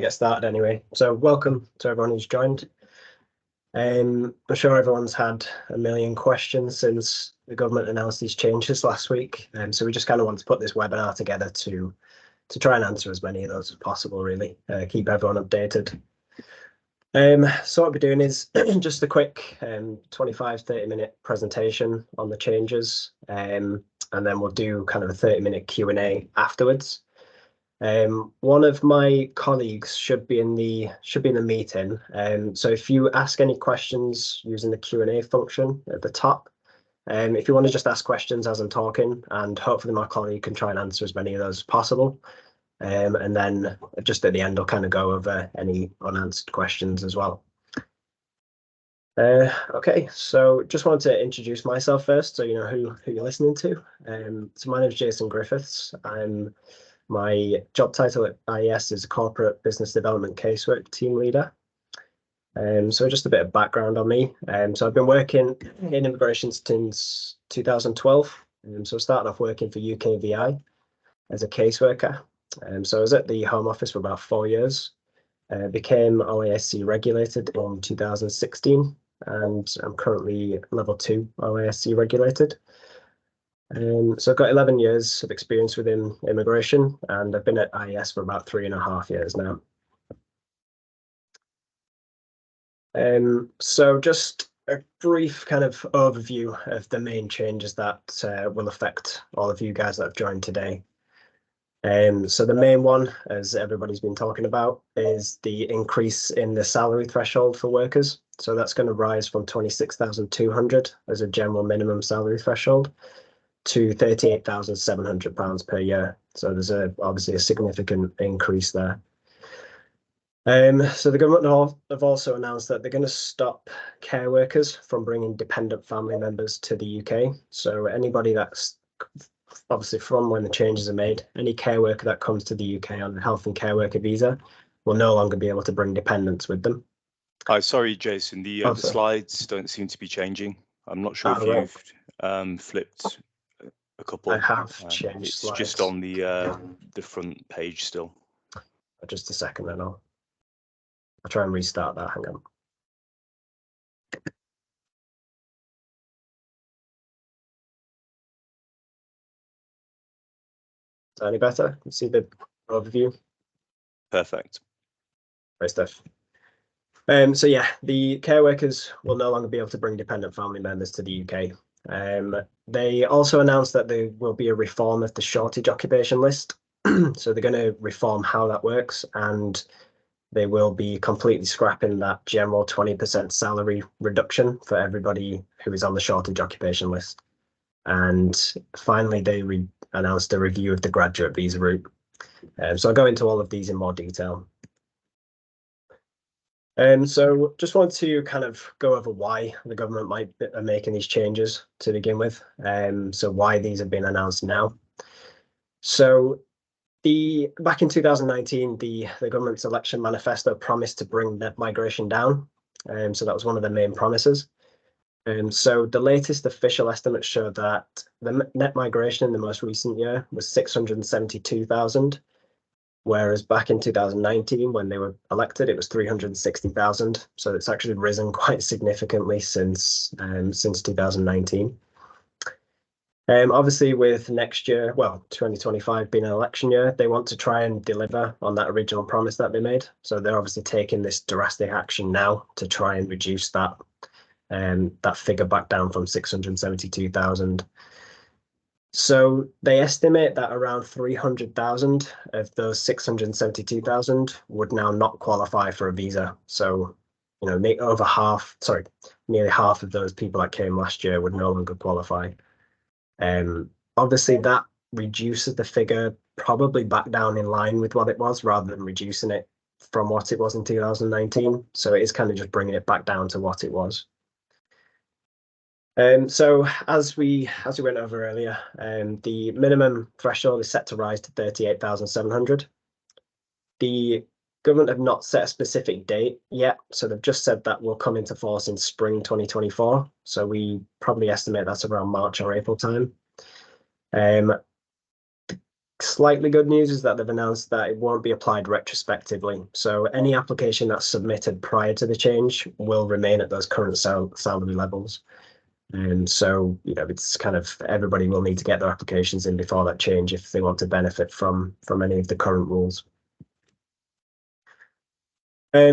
Get started anyway. So welcome to everyone who's joined. I'm sure everyone's had a million questions since the government announced these changes last week. So we just kind of want to put this webinar together to try and answer as many of those as possible, really. Keep everyone updated. So what we're doing is just a quick 25-30 minute presentation on the changes, and then we'll do kind of a 30-minute Q&A afterwards. One of my colleagues should be in the meeting. So if you ask any questions using the Q&A function at the top, if you want to just ask questions as I'm talking, and hopefully my colleague can try and answer as many of those as possible. And then just at the end, I'll kind of go over any unanswered questions as well. Okay, so just wanted to introduce myself first, so you know who you're listening to. So my name is Jason Griffiths. My job title at IES is Corporate Business Development Casework Team Leader. So just a bit of background on me. So I've been working in immigration since 2012. So I started off working for UKVI as a caseworker. So I was at the Home Office for about 4 years. Became OASC regulated in 2016, and I'm currently level 2 OASC regulated. So I've got 11 years of experience within immigration, and I've been at IES for about 3.5 years now. So just a brief kind of overview of the main changes that will affect all of you guys that have joined today. So the main one, as everybody's been talking about, is the increase in the salary threshold for workers. So that's going to rise from 26,200 as a general minimum salary threshold to £38,700 per year. So there's obviously a significant increase there. So the government have also announced that they're going to stop care workers from bringing dependent family members to the UK. So anybody that's obviously from when the changes are made, any care worker that comes to the UK on a health and care worker visa will no longer be able to bring dependents with them. Sorry, Jason, the slides don't seem to be changing. I'm not sure if you've flipped a couple. I have changed it's slides. Just on the front page still. Just a second then I'll try and restart that. Hang on. Is that any better? You see the overview? Perfect. Great stuff. So yeah, the care workers will no longer be able to bring dependent family members to the UK. They also announced that there will be a reform of the shortage occupation list. So they're going to reform how that works, and they will be completely scrapping that general 20% salary reduction for everybody who is on the shortage occupation list. And finally, they announced a review of the graduate visa route. So I'll go into all of these in more detail. So just wanted to kind of go over why the government might be making these changes to begin with. So why these have been announced now. So back in 2019, the government's election manifesto promised to bring net migration down. So that was one of the main promises. So the latest official estimates show that the net migration in the most recent year was 672,000. Whereas back in 2019, when they were elected, it was 360,000. So it's actually risen quite significantly since 2019. Obviously, with next year, well, 2025 being an election year, they want to try and deliver on that original promise that they made. So they're obviously taking this drastic action now to try and reduce that figure back down from 672,000. So they estimate that around 300,000 of those 672,000 would now not qualify for a visa. So, you know, nearly half of those people that came last year would no longer qualify. Obviously, that reduces the figure probably back down in line with what it was, rather than reducing it from what it was in 2019. So it is kind of just bringing it back down to what it was. So as we went over earlier, the minimum threshold is set to rise to 38,700. The government have not set a specific date yet, so they've just said that will come into force in spring 2024. So we probably estimate that's around March or April time. slightly good news is that they've announced that it won't be applied retrospectively. So any application that's submitted prior to the change will remain at those current salary levels. And so, it's kind of everybody will need to get their applications in before that change if they want to benefit from any of the current rules.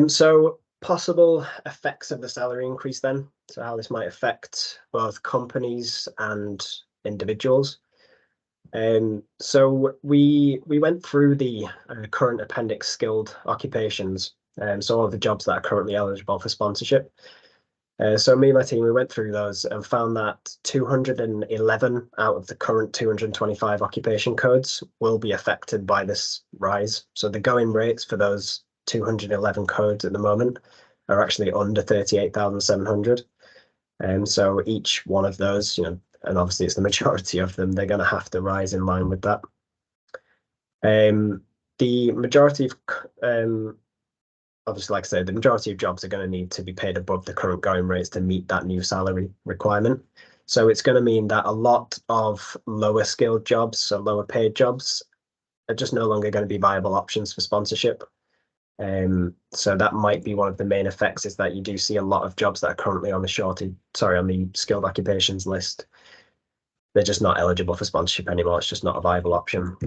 So possible effects of the salary increase then. So how this might affect both companies and individuals. So we went through the current appendix skilled occupations, so all the jobs that are currently eligible for sponsorship. So me and my team, we went through those and found that 211 out of the current 225 occupation codes will be affected by this rise. So the going rates for those 211 codes at the moment are actually under 38,700. And so each one of those, and obviously it's the majority of them, they're going to have to rise in line with that. The majority of, obviously, like I said, the majority of jobs are going to need to be paid above the current going rates to meet that new salary requirement. So it's going to mean that a lot of lower skilled jobs, so lower paid jobs, are just no longer going to be viable options for sponsorship. So that might be one of the main effects, is that you do see a lot of jobs that are currently on the skilled occupations list. They're just not eligible for sponsorship anymore. It's just not a viable option.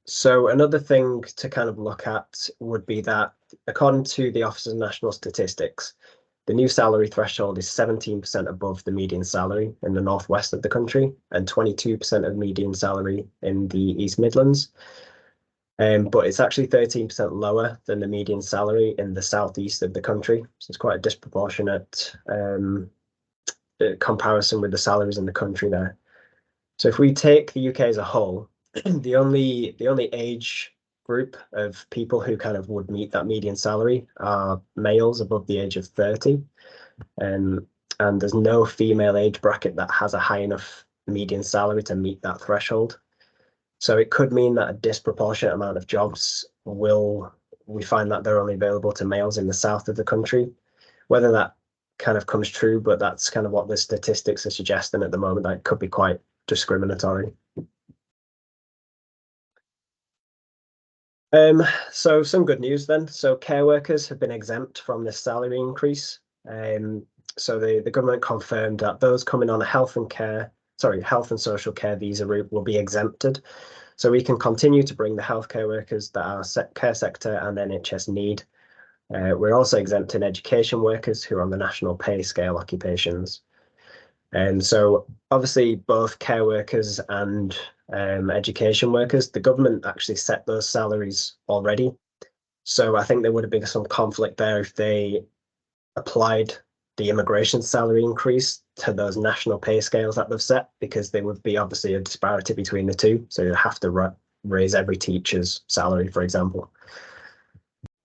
So another thing to kind of look at would be that, according to the Office of National Statistics, the new salary threshold is 17% above the median salary in the northwest of the country and 22% of median salary in the East Midlands. But it's actually 13% lower than the median salary in the southeast of the country. So it's quite a disproportionate comparison with the salaries in the country there. So if we take the UK as a whole, the only age group of people who kind of would meet that median salary are males above the age of 30. And there's no female age bracket that has a high enough median salary to meet that threshold. So it could mean that a disproportionate amount of jobs we find that they're only available to males in the south of the country. Whether that kind of comes true, but that's kind of what the statistics are suggesting at the moment, that it could be quite discriminatory. So some good news then. So care workers have been exempt from this salary increase. So the government confirmed that those coming on a health and social care visa route will be exempted. So we can continue to bring the healthcare workers that our care sector and NHS need. We're also exempting education workers who are on the national pay scale occupations. And so obviously both care workers and education workers, the government actually set those salaries already. So I think there would have been some conflict there if they applied the immigration salary increase to those national pay scales that they've set, because there would be obviously a disparity between the two. So you'd have to raise every teacher's salary, for example.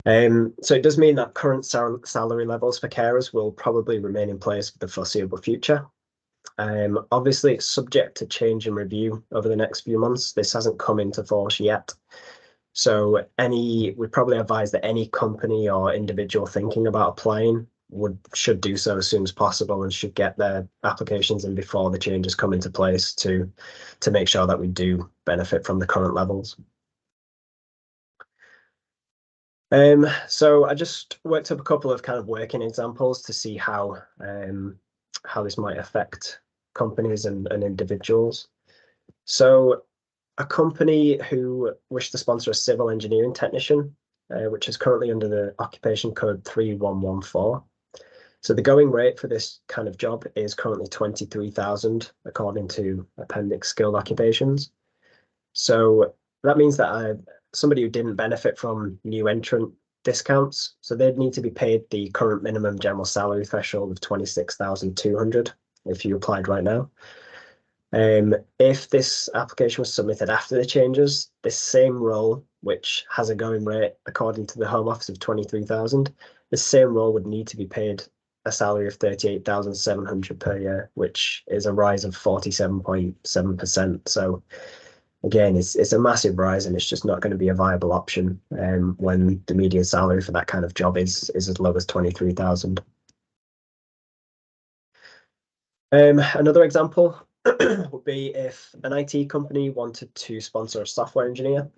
So it does mean that current salary levels for carers will probably remain in place for the foreseeable future. Obviously, it's subject to change and review over the next few months. This hasn't come into force yet. So we probably advise that any company or individual thinking about applying should do so as soon as possible and should get their applications in before the changes come into place to make sure that we do benefit from the current levels. So I just worked up a couple of kind of working examples to see how this might affect companies and individuals. So a company who wished to sponsor a civil engineering technician, which is currently under the occupation code 3114. So the going rate for this kind of job is currently 23,000, according to appendix skilled occupations. So that means that somebody who didn't benefit from new entrant discounts, so they'd need to be paid the current minimum general salary threshold of 26,200 if you applied right now. If this application was submitted after the changes, this same role, which has a going rate according to the Home Office of 23,000, the same role would need to be paid a salary of 38,700 per year, which is a rise of 47.7%. So again, it's a massive rise, and it's just not going to be a viable option when the median salary for that kind of job is as low as 23,000. Another example, would be if an IT company wanted to sponsor a software engineer.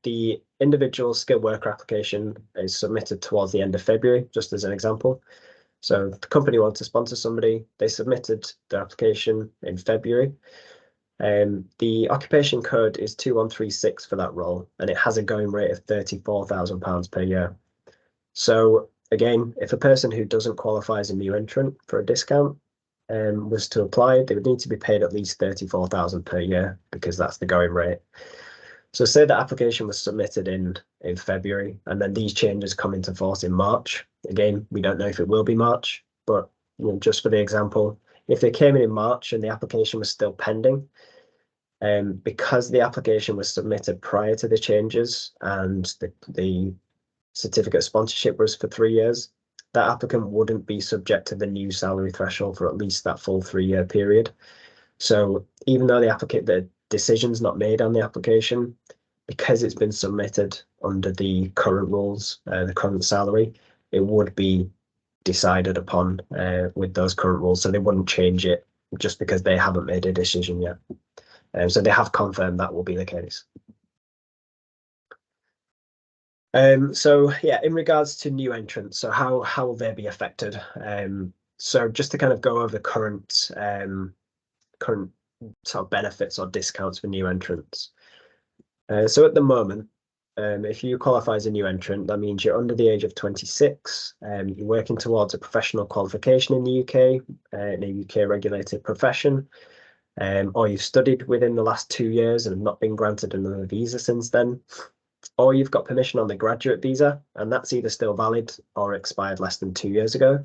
The individual skilled worker application is submitted towards the end of February, just as an example. So the company wants to sponsor somebody, they submitted their application in February. The occupation code is 2136 for that role, and it has a going rate of £34,000 per year. So again, if a person who doesn't qualify as a new entrant for a discount was to apply, they would need to be paid at least 34,000 per year, because that's the going rate. So say the application was submitted in February, and then these changes come into force in March. Again, we don't know if it will be March, but just for the example, if they came in March and the application was still pending, because the application was submitted prior to the changes and the certificate of sponsorship was for 3 years, that applicant wouldn't be subject to the new salary threshold for at least that full 3-year period. So even though the decision's not made on the application, because it's been submitted under the current rules, the current salary, it would be decided upon with those current rules. So they wouldn't change it just because they haven't made a decision yet. So they have confirmed that will be the case. So yeah, in regards to new entrants, so how will they be affected? So just to kind of go over the current sort of benefits or discounts for new entrants. So at the moment, if you qualify as a new entrant, that means you're under the age of 26, you're working towards a professional qualification in the UK, in a UK regulated profession, or you've studied within the last 2 years and have not been granted another visa since then, or you've got permission on the graduate visa, and that's either still valid or expired less than 2 years ago,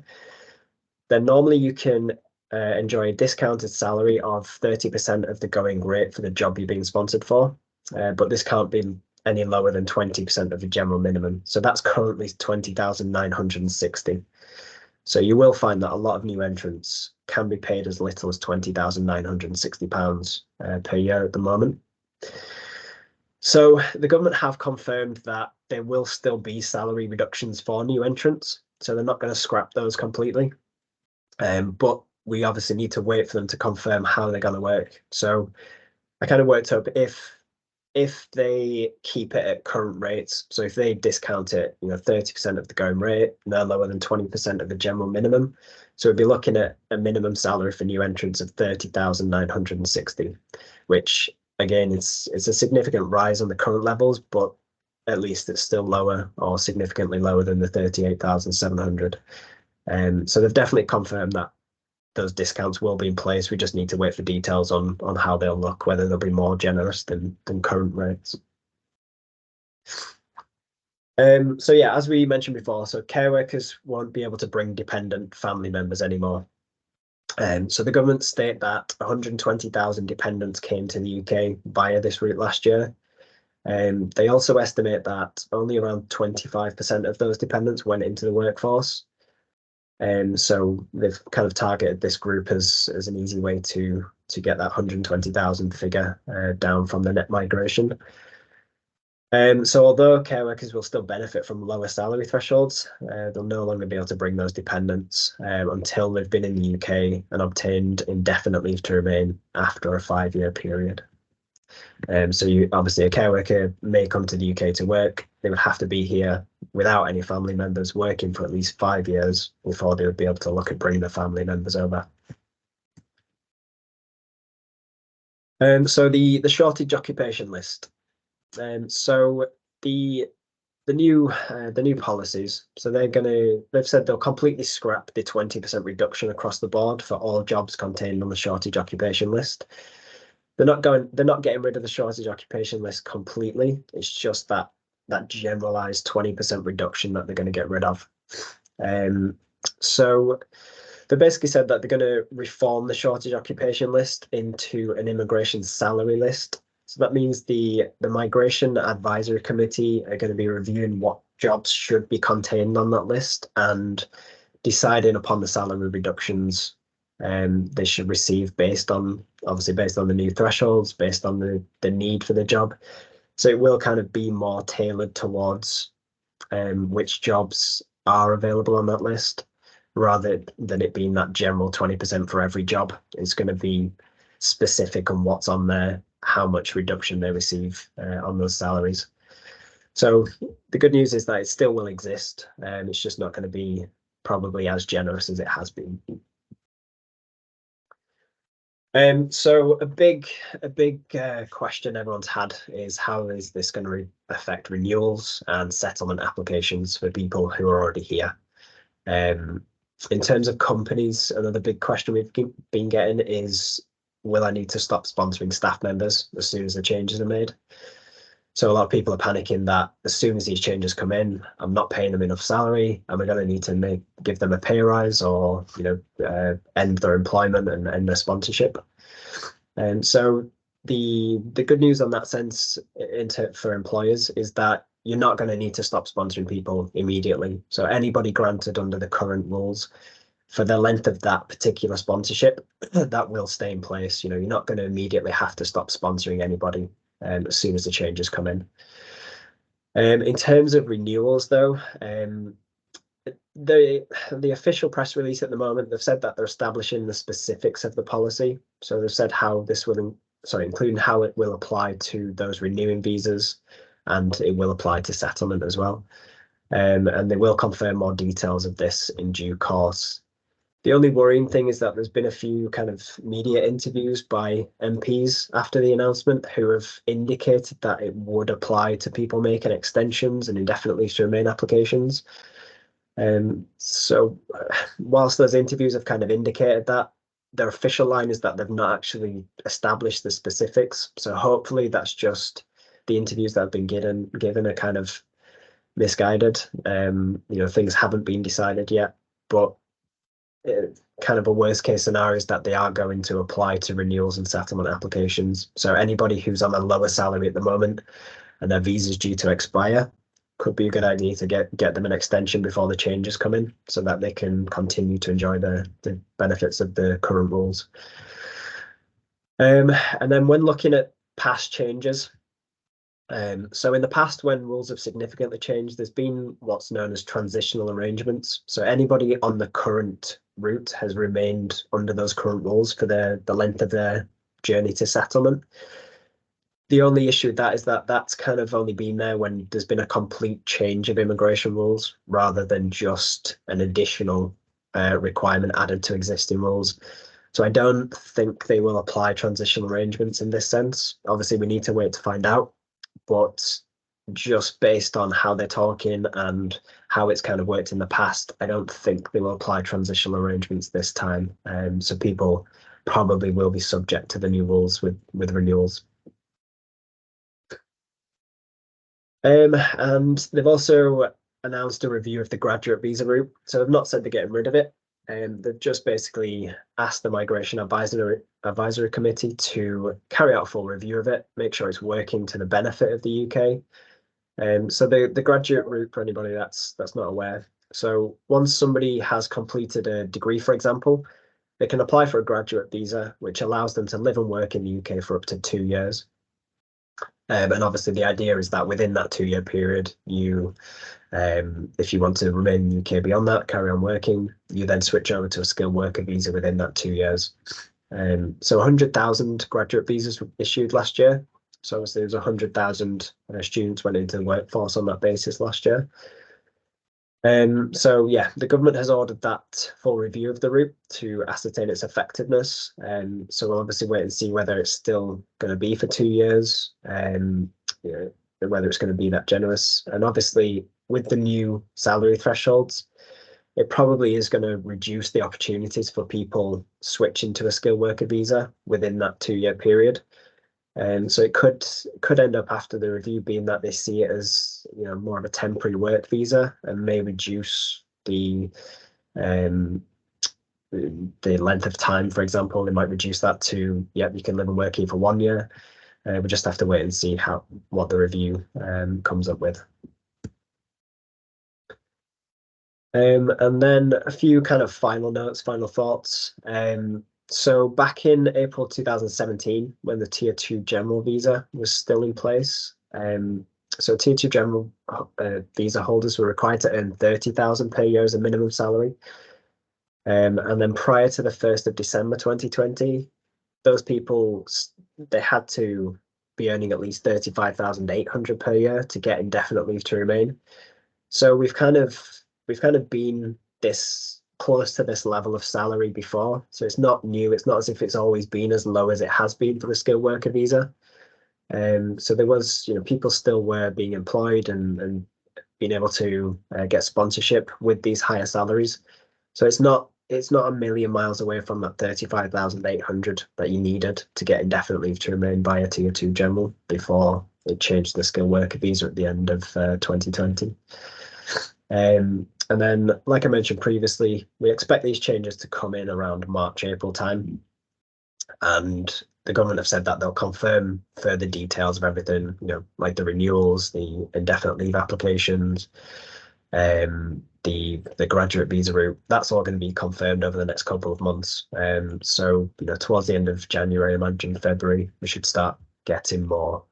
then normally you can enjoy a discounted salary of 30% of the going rate for the job you're being sponsored for, but this can't be any lower than 20% of the general minimum. So that's currently 20,960. So you will find that a lot of new entrants can be paid as little as £20,960 per year at the moment. So the government have confirmed that there will still be salary reductions for new entrants. So they're not going to scrap those completely. But we obviously need to wait for them to confirm how they're going to work. So I kind of worked up if they keep it at current rates, so if they discount it, 30% of the going rate, no lower than 20% of the general minimum. So we'd be looking at a minimum salary for new entrants of 30,960, which again, it's a significant rise on the current levels, but at least it's still lower or significantly lower than the 38,700. So they've definitely confirmed that those discounts will be in place. We just need to wait for details on how they'll look, whether they'll be more generous than current rates. So yeah, as we mentioned before, so care workers won't be able to bring dependent family members anymore. So the government state that 120,000 dependents came to the UK via this route last year. They also estimate that only around 25% of those dependents went into the workforce. So they've kind of targeted this group as an easy way to get that 120,000 figure down from the net migration. So although care workers will still benefit from lower salary thresholds, they'll no longer be able to bring those dependents until they've been in the UK and obtained indefinite leave to remain after a 5-year period. So obviously a care worker may come to the UK to work. They would have to be here without any family members working for at least 5 years before they would be able to look at bringing the family members over. So the shortage occupation list. So the new policies, so they've said they'll completely scrap the 20% reduction across the board for all jobs contained on the shortage occupation list. They're not getting rid of the shortage occupation list completely. It's just that generalized 20% reduction that they're going to get rid of. So they basically said that they're going to reform the shortage occupation list into an immigration salary list. So that means the Migration Advisory Committee are going to be reviewing what jobs should be contained on that list and deciding upon the salary reductions they should receive based on the new thresholds, based on the need for the job. So it will kind of be more tailored towards which jobs are available on that list, rather than it being that general 20% for every job. It's going to be specific on what's on there, how much reduction they receive on those salaries. So the good news is that it still will exist, and it's just not going to be probably as generous as it has been. So a big question everyone's had is, how is this going to affect renewals and settlement applications for people who are already here? In terms of companies, another big question we've been getting is, will I need to stop sponsoring staff members as soon as the changes are made? So a lot of people are panicking that as soon as these changes come in, I'm not paying them enough salary. Am I going to need to give them a pay rise, or end their employment and end their sponsorship? And so the good news on that sense for employers is that you're not going to need to stop sponsoring people immediately. So anybody granted under the current rules, for the length of that particular sponsorship, that will stay in place. You're not going to immediately have to stop sponsoring anybody as soon as the changes come in. In terms of renewals, though, the official press release at the moment, they've said that they're establishing the specifics of the policy. So they've said how this will, including how it will apply to those renewing visas, and it will apply to settlement as well. And they will confirm more details of this in due course. The only worrying thing is that there's been a few kind of media interviews by MPs after the announcement who have indicated that it would apply to people making extensions and indefinite leave to remain applications. So whilst those interviews have kind of indicated that, their official line is that they've not actually established the specifics. So hopefully that's just the interviews that have been given are kind of misguided. Things haven't been decided yet, but kind of a worst case scenario is that they are going to apply to renewals and settlement applications. So anybody who's on a lower salary at the moment and their visa is due to expire, could be a good idea to get them an extension before the changes come in, so that they can continue to enjoy the benefits of the current rules. And then when looking at past changes, so in the past, when rules have significantly changed, there's been what's known as transitional arrangements. So anybody on the current route has remained under those current rules for the length of their journey to settlement. The only issue with that is that that's kind of only been there when there's been a complete change of immigration rules, rather than just an additional requirement added to existing rules. So I don't think they will apply transitional arrangements in this sense. Obviously, we need to wait to find out, but just based on how they're talking and how it's kind of worked in the past, I don't think they will apply transitional arrangements this time. So people probably will be subject to the new rules with renewals. And they've also announced a review of the graduate visa route. So they've not said they're getting rid of it. They've just basically asked the Migration Advisory Committee to carry out a full review of it, make sure it's working to the benefit of the UK. So the graduate route, for anybody that's not aware, so once somebody has completed a degree, for example, they can apply for a graduate visa, which allows them to live and work in the UK for up to 2 years. And obviously the idea is that within that 2-year period, if you want to remain in the UK beyond that, carry on working, you then switch over to a skilled worker visa within that 2 years. So 100,000 graduate visas were issued last year. So obviously there's 100,000 students went into the workforce on that basis last year. So yeah, the government has ordered that full review of the route to ascertain its effectiveness. So we'll obviously wait and see whether it's still going to be for 2 years, whether it's going to be that generous. And obviously with the new salary thresholds, it probably is going to reduce the opportunities for people switching to a skilled worker visa within that 2-year period. So it could end up after the review being that they see it as more of a temporary work visa, and may reduce the length of time. For example, they might reduce that to, you can live and work here for 1 year. We just have to wait and see what the review comes up with. And then a few kind of final thoughts. So back in April 2017, when the Tier 2 General visa was still in place, so Tier 2 General visa holders were required to earn 30,000 per year as a minimum salary. And then prior to the 1st of December 2020, those people, they had to be earning at least 35,800 per year to get indefinite leave to remain. So we've kind of been this close to this level of salary before. So it's not new. It's not as if it's always been as low as it has been for the skilled worker visa. So there was, people still were being employed and being able to get sponsorship with these higher salaries. So it's not a million miles away from that 35,800 that you needed to get indefinite leave to remain by a Tier 2 general before it changed the skilled worker visa at the end of 2020. And then, like I mentioned previously, we expect these changes to come in around March, April time. And the government have said that they'll confirm further details of everything, like the renewals, the indefinite leave applications, the graduate visa route. That's all going to be confirmed over the next couple of months. So, towards the end of January, I imagine February, we should start getting more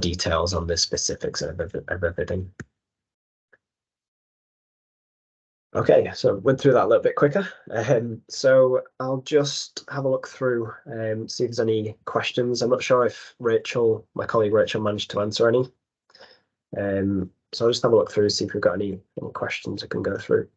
details on the specifics of everything. Okay, so went through that a little bit quicker. So I'll just have a look through, see if there's any questions. I'm not sure if my colleague Rachel, managed to answer any. So I'll just have a look through, see if we've got any questions I can go through.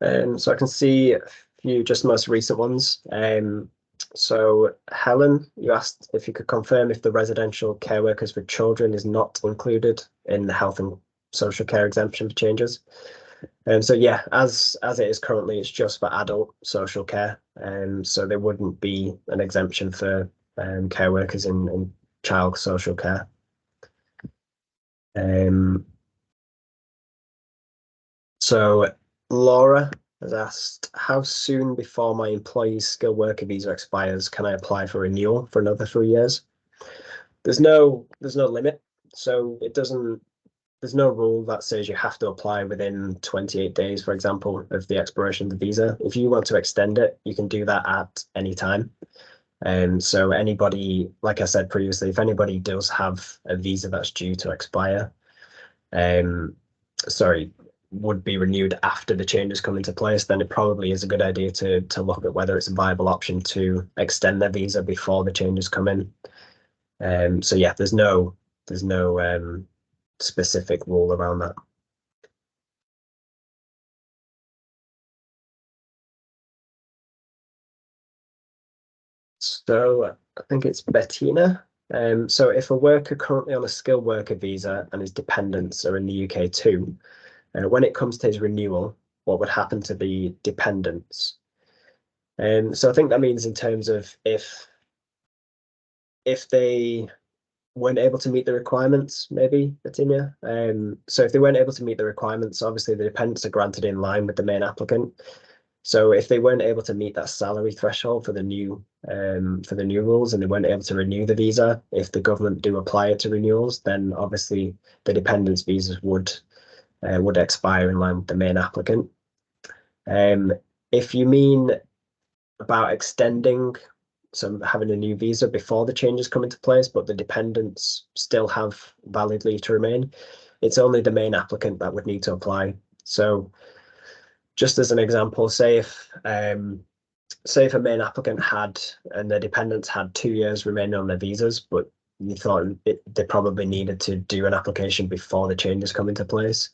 So I can see a few just most recent ones. So Helen, you asked if you could confirm if the residential care workers for children is not included in the health and social care exemption for changes. So yeah, as it is currently, it's just for adult social care. So there wouldn't be an exemption for care workers in child social care. So Laura has asked, how soon before my employee's skilled worker visa expires can I apply for renewal for another 3 years? There's no limit. So there's no rule that says you have to apply within 28 days, for example, of the expiration of the visa. If you want to extend it, you can do that at any time. So anybody, like I said previously, if anybody does have a visa that's due to expire, would be renewed after the changes come into place, then it probably is a good idea to look at whether it's a viable option to extend their visa before the changes come in. So yeah, there's no specific rule around that. So I think it's Bettina. So if a worker currently on a skilled worker visa and his dependents are in the UK too, when it comes to his renewal, what would happen to the dependents? So I think that means in terms of if they weren't able to meet the requirements, maybe, Bettina. So if they weren't able to meet the requirements, obviously the dependents are granted in line with the main applicant. So if they weren't able to meet that salary threshold for the new rules and they weren't able to renew the visa, if the government do apply it to renewals, then obviously the dependents' visas would expire in line with the main applicant. If you mean about extending, so having a new visa before the changes come into place, but the dependents still have valid leave to remain, it's only the main applicant that would need to apply. So just as an example, say if a main applicant had and their dependents had 2 years remaining on their visas, but you thought they probably needed to do an application before the changes come into place.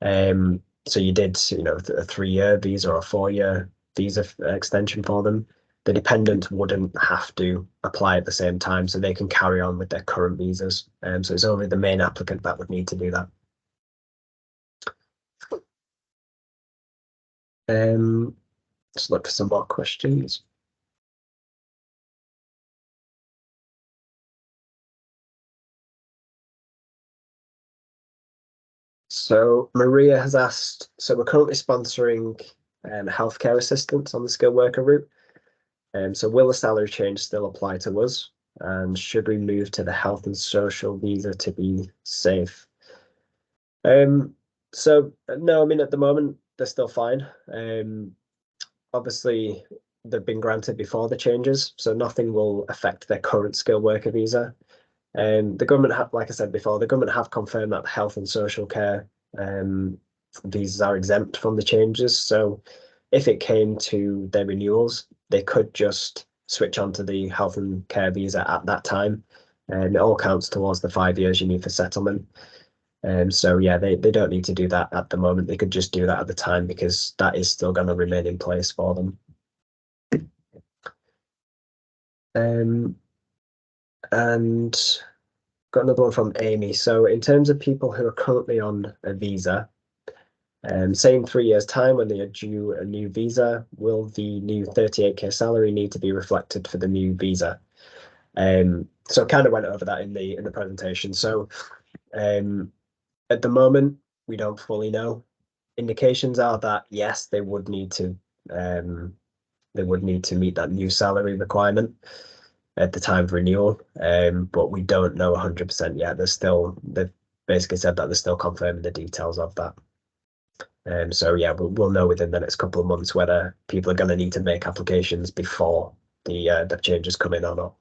So you did, a 3-year visa or a 4-year visa extension for them. The dependent wouldn't have to apply at the same time, so they can carry on with their current visas. So it's only the main applicant that would need to do that. Let's look for some more questions. So Maria has asked, so we're currently sponsoring healthcare assistance on the skilled worker route. So will the salary change still apply to us? And should we move to the health and social visa to be safe? So no, I mean, at the moment, they're still fine. Obviously, they've been granted before the changes, so nothing will affect their current skilled worker visa. The government, like I said before, the government have confirmed that the health and social care visas are exempt from the changes. So if it came to their renewals, they could just switch on to the health and care visa at that time. And it all counts towards the 5 years you need for settlement. So yeah, they don't need to do that at the moment. They could just do that at the time because that is still going to remain in place for them. And got another one from Amy. So in terms of people who are currently on a visa, say in 3 years' time when they are due a new visa, will the new 38K salary need to be reflected for the new visa? So I kind of went over that in the presentation. So at the moment, we don't fully know. Indications are that yes, they would need to meet that new salary requirement at the time of renewal, but we don't know 100% yet. They've basically said that they're still confirming the details of that. So yeah, we'll know within the next couple of months whether people are going to need to make applications before the changes come in or not.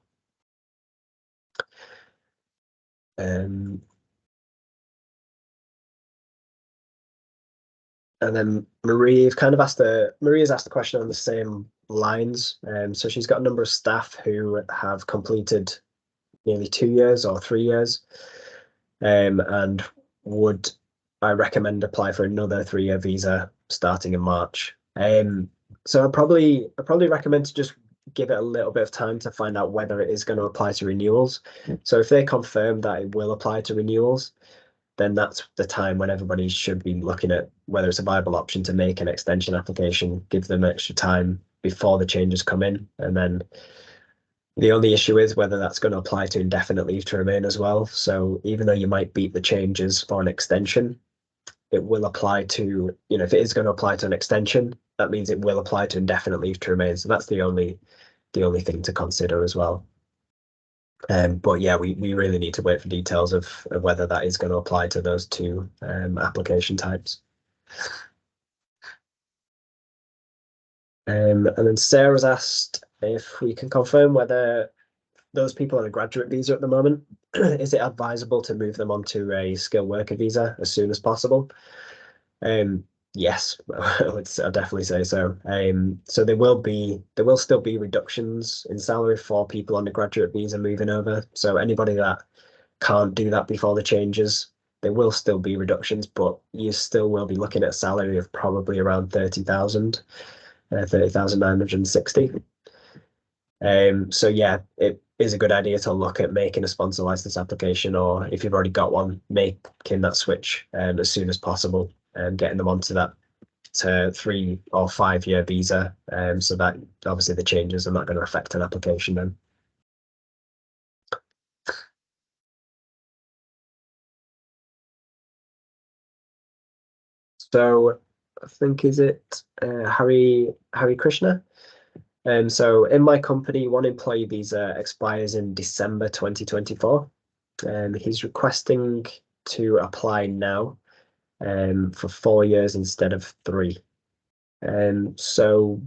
And then Maria's asked the question on the same lines. So she's got a number of staff who have completed nearly 2 years or 3 years, and would I recommend apply for another 3-year visa starting in March? So I'd probably recommend to just give it a little bit of time to find out whether it is going to apply to renewals. So if they confirm that it will apply to renewals, then that's the time when everybody should be looking at whether it's a viable option to make an extension application, give them extra time before the changes come in. And then the only issue is whether that's going to apply to indefinite leave to remain as well. So even though you might beat the changes for an extension, it will apply to, if it is going to apply to an extension, that means it will apply to indefinite leave to remain. So that's the only thing to consider as well. But yeah, we really need to wait for details of whether that is going to apply to those two application types. And then Sarah's asked if we can confirm whether those people on a graduate visa at the moment, is it advisable to move them onto a skilled worker visa as soon as possible? Yes, I'd definitely say so. So there will still be reductions in salary for people on the graduate visa moving over. So anybody that can't do that before the changes, there will still be reductions, but you still will be looking at a salary of probably around 30,000, 30,960. So yeah, it is a good idea to look at making a sponsor license application, or if you've already got one, making that switch as soon as possible and getting them onto that to 3 or 5 year visa. So that obviously the changes are not going to affect an application then. So I think is it Harry Krishna? So in my company, one employee visa expires in December 2024. He's requesting to apply now for 4 years instead of 3. So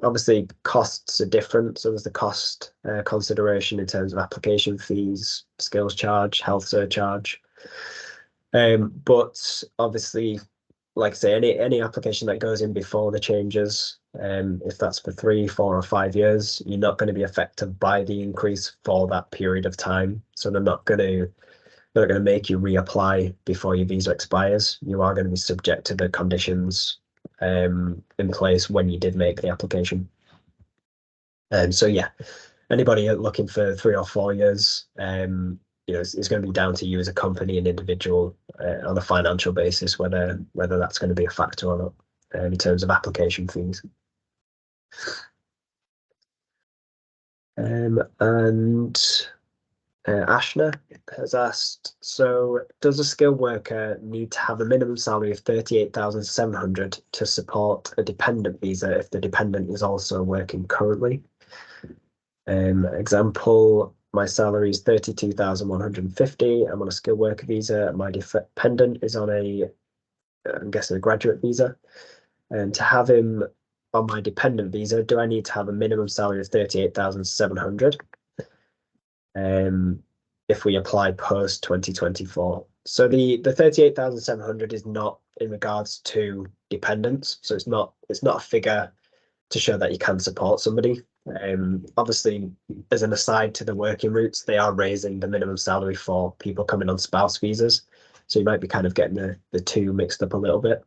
obviously costs are different. So there's the cost consideration in terms of application fees, skills charge, health surcharge. But obviously, like I say, any application that goes in before the changes, if that's for 3, 4, or 5 years, you're not going to be affected by the increase for that period of time. So they're not going to make you reapply before your visa expires. You are going to be subject to the conditions in place when you did make the application. So yeah, anybody looking for 3 or 4 years, it's going to be down to you as a company and individual on a financial basis whether that's going to be a factor or not in terms of application fees. And Ashna has asked, so does a skilled worker need to have a minimum salary of 38,700 to support a dependent visa if the dependent is also working currently? Example, my salary is 32,150. I'm on a skilled worker visa. My dependent is on I'm guessing a graduate visa. And to have him on my dependent visa, do I need to have a minimum salary of 38,700? if we apply post 2024. So the 38,700 is not in regards to dependents. So it's not a figure to show that you can support somebody. Obviously, as an aside to the working routes, they are raising the minimum salary for people coming on spouse visas. So you might be kind of getting the two mixed up a little bit.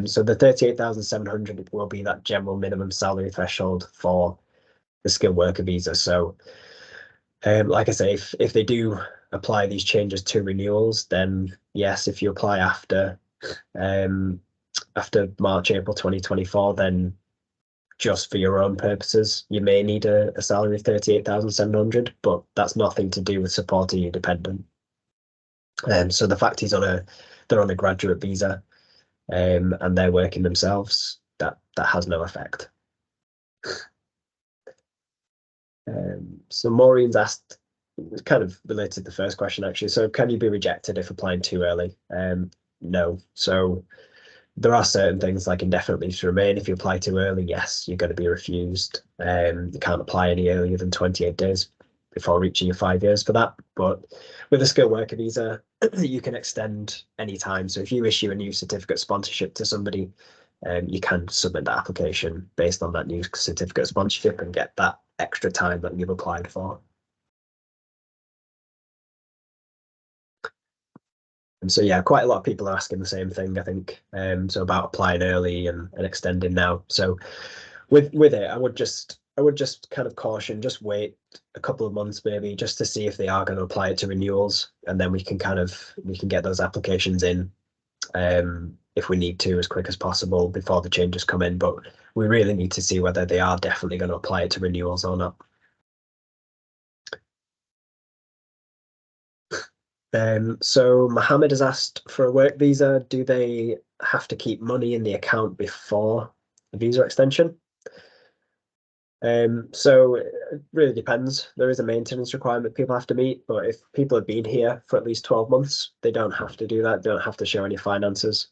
So the 38,700 will be that general minimum salary threshold for the skilled worker visa. So like I say, if they do apply these changes to renewals, then yes, if you apply after March, April 2024, then just for your own purposes, you may need a salary of 38,700, but that's nothing to do with supporting your dependent. So the fact they're on a graduate visa, and they're working themselves, that has no effect. So Maureen's asked, it's kind of related to the first question actually. So can you be rejected if applying too early? No. So there are certain things like indefinite leave to remain. If you apply too early, yes, you're going to be refused. You can't apply any earlier than 28 days before reaching your 5 years for that. But with a skilled worker visa, you can extend any time. So if you issue a new certificate of sponsorship to somebody, you can submit that application based on that new certificate of sponsorship and get that extra time that you've applied for. And so, yeah, quite a lot of people are asking the same thing, I think. So about applying early and extending now. So with it, I would just kind of caution, just wait a couple of months maybe just to see if they are going to apply it to renewals, and then we can get those applications in if we need to as quick as possible before the changes come in. But we really need to see whether they are definitely going to apply it to renewals or not. So Mohammed has asked for a work visa. Do they have to keep money in the account before the visa extension? So it really depends. There is a maintenance requirement people have to meet, but if people have been here for at least 12 months, they don't have to do that. They don't have to show any finances.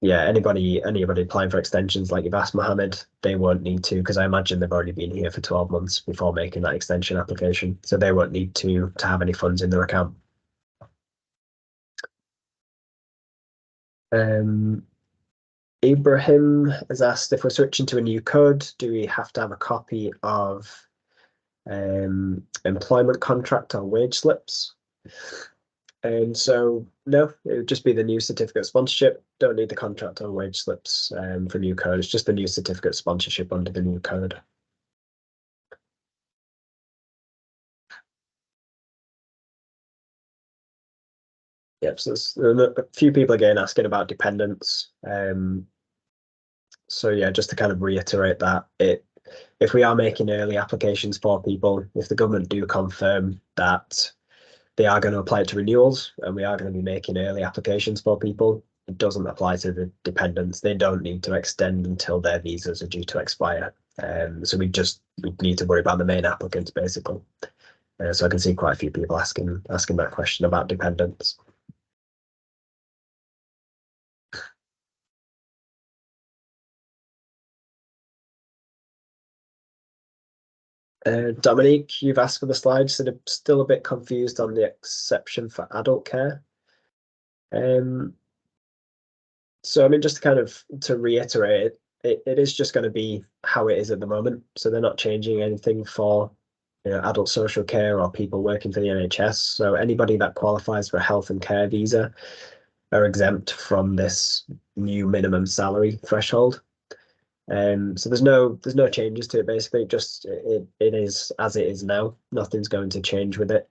Yeah, anybody applying for extensions like you've asked Mohammed, they won't need to, because I imagine they've already been here for 12 months before making that extension application. So they won't need to have any funds in their account. Ibrahim has asked, if we're switching to a new code, do we have to have a copy of employment contract or wage slips? And so, no, it would just be the new certificate of sponsorship. Don't need the contract or wage slips for new code. It's just the new certificate of sponsorship under the new code. Yep, so there's a few people again asking about dependents. So yeah, just to kind of reiterate that, if we are making early applications for people, if the government do confirm that they are going to apply it to renewals and we are going to be making early applications for people, it doesn't apply to the dependents. They don't need to extend until their visas are due to expire. So we need to worry about the main applicants basically. So I can see quite a few people asking that question about dependents. Dominique, you've asked for the slides, and I'm still a bit confused on the exception for adult care. So I mean, just to reiterate, it is just going to be how it is at the moment. So they're not changing anything for adult social care or people working for the NHS. So anybody that qualifies for a health and care visa are exempt from this new minimum salary threshold. So there's no changes to it basically. Just it is as it is now. Nothing's going to change with it.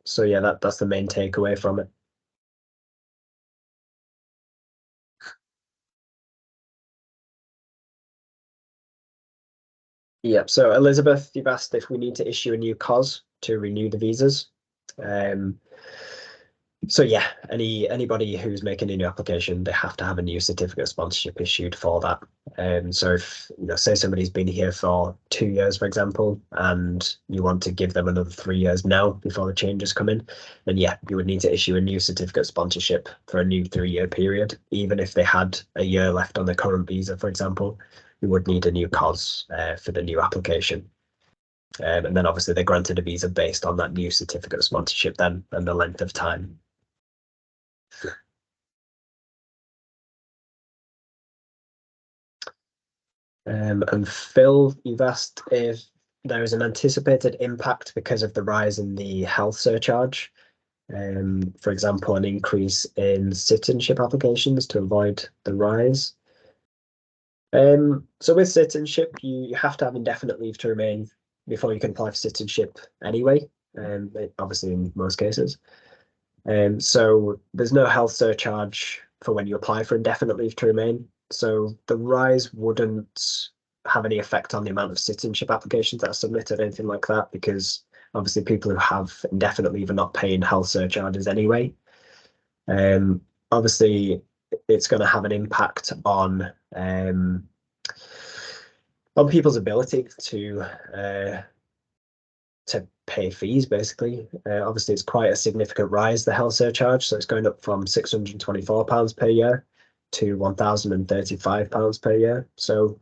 So yeah, that's the main takeaway from it. Yep. So Elizabeth, you've asked if we need to issue a new COS to renew the visas. So yeah, anybody who's making a new application, they have to have a new certificate of sponsorship issued for that. So if say somebody's been here for 2 years, for example, and you want to give them another 3 years now before the changes come in, then yeah, you would need to issue a new certificate of sponsorship for a new 3-year period. Even if they had a year left on their current visa, for example, you would need a new COS for the new application. And then obviously they're granted a visa based on that new certificate of sponsorship then and the length of time. And Phil, you've asked if there is an anticipated impact because of the rise in the health surcharge. For example, an increase in citizenship applications to avoid the rise. So with citizenship, you have to have indefinite leave to remain before you can apply for citizenship anyway, obviously in most cases. So there's no health surcharge for when you apply for indefinite leave to remain. So the rise wouldn't have any effect on the amount of citizenship applications that are submitted, anything like that, because obviously people who have indefinite leave are not paying health surcharges anyway. Obviously, it's going to have an impact on people's ability to pay fees, basically. Obviously, it's quite a significant rise, the health surcharge. So it's going up from £624 per year to £1,035 per year. So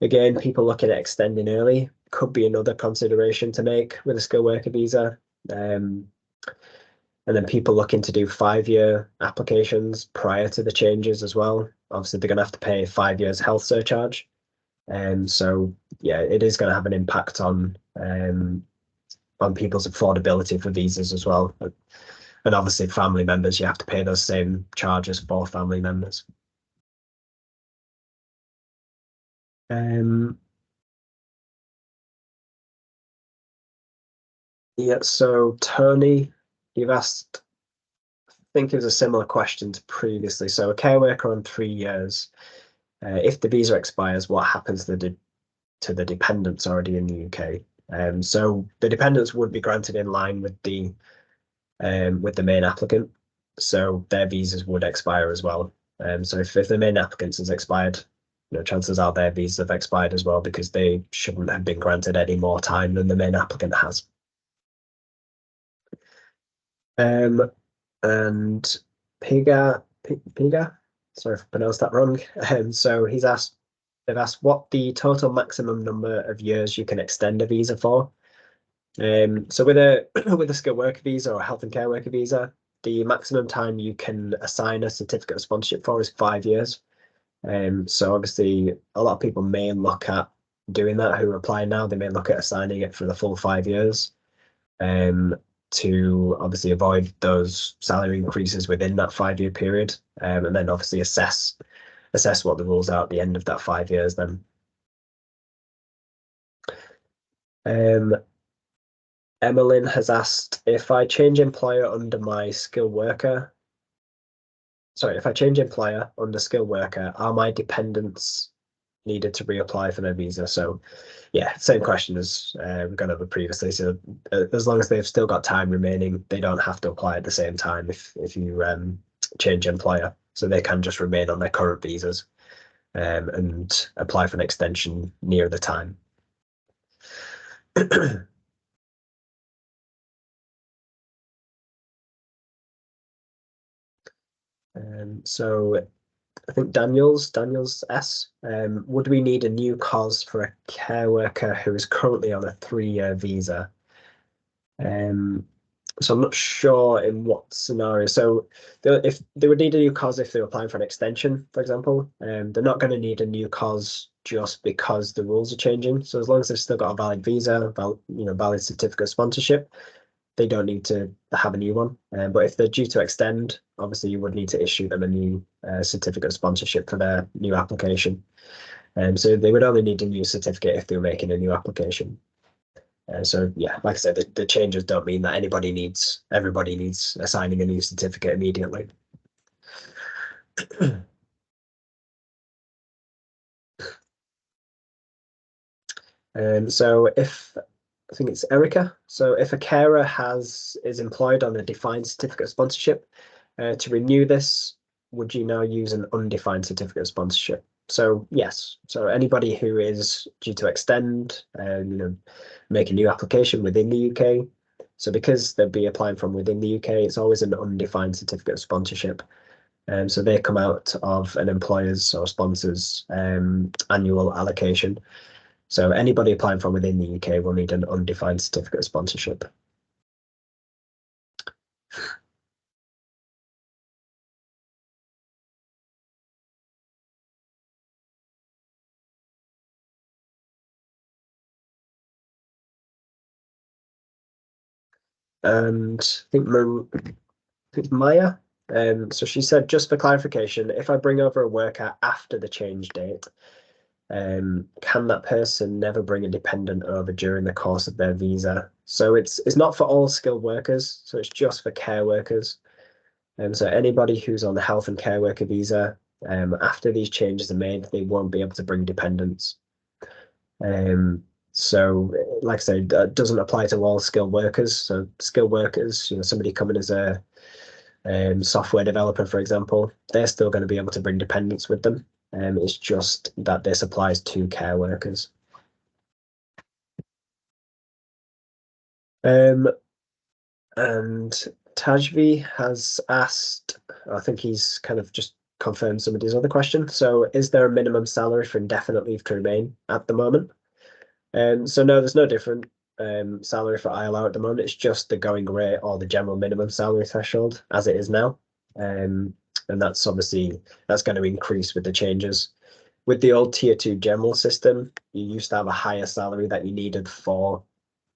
again, people looking at extending early could be another consideration to make with a skilled worker visa. And then people looking to do 5-year applications prior to the changes as well. Obviously, they're going to have to pay 5 years health surcharge. And so, yeah, it is going to have an impact on people's affordability for visas as well. And obviously, family members, you have to pay those same charges for family members. Yeah, so Tony, you've asked, I think it was a similar question to previously. So a care worker on 3 years, if the visa expires, what happens to the dependents already in the UK? So the dependents would be granted in line with the main applicant, so their visas would expire as well. So if the main applicant's has expired, chances are their visas have expired as well because they shouldn't have been granted any more time than the main applicant has. And Piga, sorry if I pronounced that wrong. So they've asked what the total maximum number of years you can extend a visa for. So with a skilled worker visa or a health and care worker visa, the maximum time you can assign a certificate of sponsorship for is 5 years. So obviously a lot of people may look at doing that who are applying now. They may look at assigning it for the full 5 years. To obviously avoid those salary increases within that 5-year period, and then obviously assess what the rules are at the end of that 5 years then. Emmeline has asked, if I change employer under my skilled worker, if I change employer under skilled worker, are my dependents needed to reapply for their visa? So yeah, same question as we've gone over previously. So as long as they've still got time remaining, they don't have to apply at the same time if you change employer. So they can just remain on their current visas and apply for an extension near the time. So I think Daniel's S. Would we need a new COS for a care worker who is currently on a 3-year visa? So I'm not sure in what scenario. So if they would need a new COS if they were applying for an extension, for example, they're not going to need a new COS just because the rules are changing. So as long as they've still got a valid visa, valid certificate of sponsorship, they don't need to have a new one. But if they're due to extend, obviously you would need to issue them a new certificate of sponsorship for their new application. So they would only need a new certificate if they were making a new application. So yeah, like I said, the changes don't mean that everybody needs assigning a new certificate immediately. So if I think it's Erica. So if a carer is employed on a defined certificate of sponsorship, to renew this, would you now use an undefined certificate of sponsorship? So yes. So anybody who is due to extend and make a new application within the UK. So because they'll be applying from within the UK, it's always an undefined certificate of sponsorship. So they come out of an employer's or sponsor's annual allocation. So anybody applying from within the UK will need an undefined certificate of sponsorship. And I think Maya, so she said, just for clarification, if I bring over a worker after the change date, can that person never bring a dependent over during the course of their visa? So it's not for all skilled workers, so it's just for care workers. So anybody who's on the health and care worker visa, after these changes are made, they won't be able to bring dependents. So like I said, that doesn't apply to all skilled workers. So skilled workers, somebody coming as a software developer, for example, they're still going to be able to bring dependents with them. It's just that this applies to care workers. Um, and Tajvi has asked, I think he's kind of just confirmed some of these other questions. So is there a minimum salary for indefinite leave to remain at the moment? So no, there's no different salary for ILR at the moment. It's just the going rate or the general minimum salary threshold as it is now. And that's obviously that's going to increase with the changes. With the old tier two general system, you used to have a higher salary that you needed for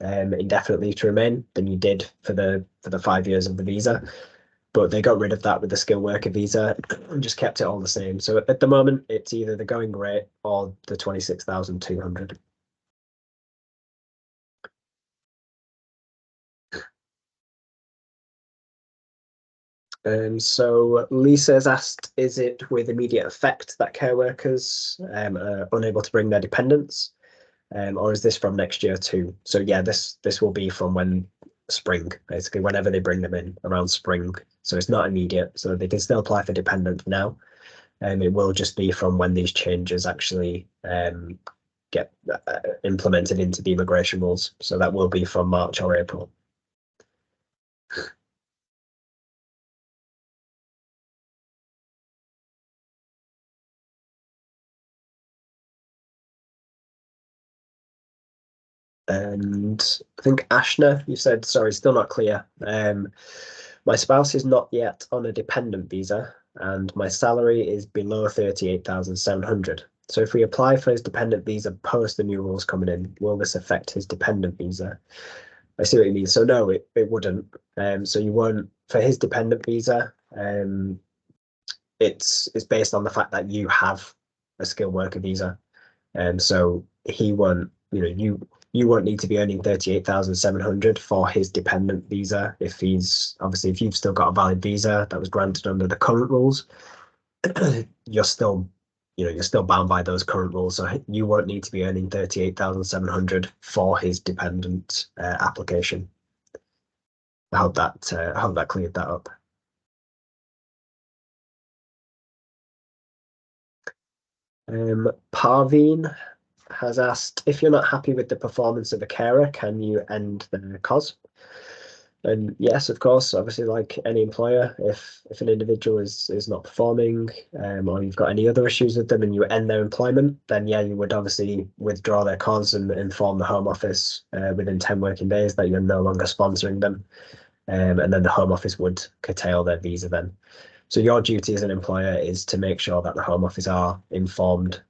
indefinitely to remain than you did for the 5 years of the visa. But they got rid of that with the skilled worker visa and just kept it all the same. So at the moment, it's either the going rate or the 26,200. So Lisa has asked, is it with immediate effect that care workers are unable to bring their dependents? Or is this from next year too? So yeah, this will be from when spring, basically, whenever they bring them in around spring. So it's not immediate. So they can still apply for dependent now. It will just be from when these changes actually get implemented into the immigration rules. So that will be from March or April. And I think Ashna, you said, sorry, still not clear. My spouse is not yet on a dependent visa, and my salary is below 38,700. So if we apply for his dependent visa post the new rules coming in, will this affect his dependent visa? I see what you mean. So no, it wouldn't. So you won't for his dependent visa. It's based on the fact that you have a skilled worker visa. So he won't, you won't need to be earning 38,700 for his dependent visa if he's obviously if you've still got a valid visa that was granted under the current rules, you're still, you're still bound by those current rules. So you won't need to be earning 38,700 for his dependent application. I hope that cleared that up. Parveen has asked, if you're not happy with the performance of a carer, can you end the COS? And yes, of course, obviously, like any employer, if an individual is not performing, or you've got any other issues with them and you end their employment, then yeah, you would obviously withdraw their COS and inform the Home Office within 10 working days that you're no longer sponsoring them. And then the Home Office would curtail their visa then. So your duty as an employer is to make sure that the Home Office are informed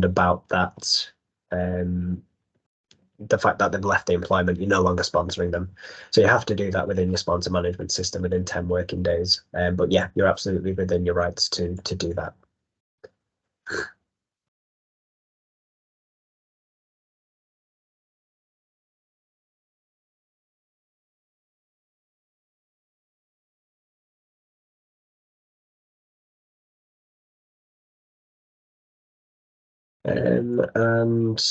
about that, the fact that they've left the employment, you're no longer sponsoring them. So you have to do that within your sponsor management system within 10 working days. But yeah, you're absolutely within your rights to do that. And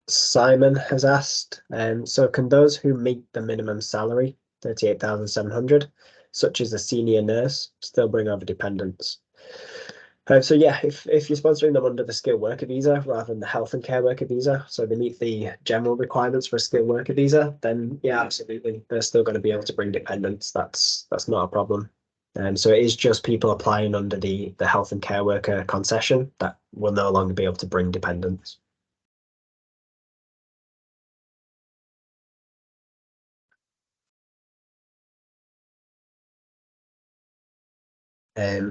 Simon has asked, so can those who meet the minimum salary, 38,700, such as a senior nurse, still bring over dependents? So yeah, if you're sponsoring them under the skilled worker visa rather than the health and care worker visa, so they meet the general requirements for a skilled worker visa, then yeah, absolutely, they're still going to be able to bring dependents. That's not a problem. So it is just people applying under the health and care worker concession that will no longer be able to bring dependents.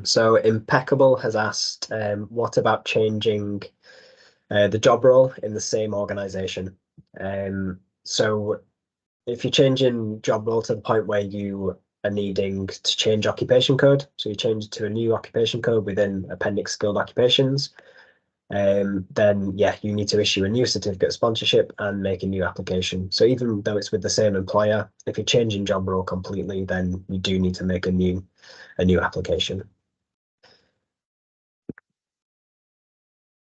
So Impeccable has asked, what about changing the job role in the same organization? So if you're changing job role to the point where you are needing to change occupation code, so you change it to a new occupation code within Appendix Skilled Occupations, then yeah, you need to issue a new certificate of sponsorship and make a new application. So even though it's with the same employer, if you're changing job role completely, then you do need to make a new application.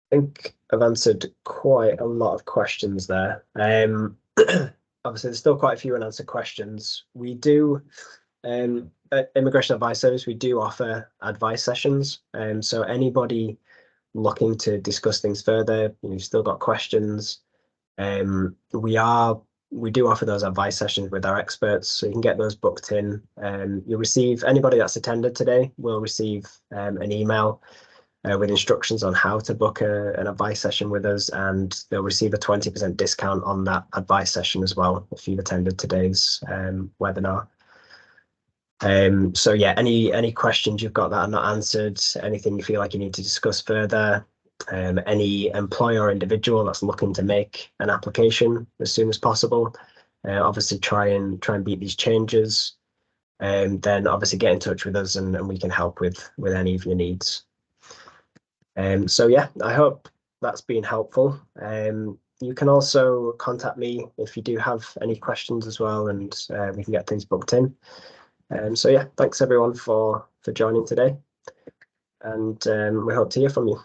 I think I've answered quite a lot of questions there. Obviously, there's still quite a few unanswered questions. We do, at Immigration Advice Service, we do offer advice sessions. So anybody looking to discuss things further, you've still got questions, we do offer those advice sessions with our experts, so you can get those booked in. You'll receive, anybody that's attended today will receive an email with instructions on how to book an advice session with us, and they'll receive a 20% discount on that advice session as well if you've attended today's webinar. So yeah, any questions you've got that are not answered, anything you feel like you need to discuss further, any employer or individual that's looking to make an application as soon as possible, obviously try and beat these changes, and then obviously get in touch with us and we can help with any of your needs. So yeah, I hope that's been helpful. You can also contact me if you do have any questions as well, and we can get things booked in. So yeah, thanks everyone for joining today, and we hope to hear from you.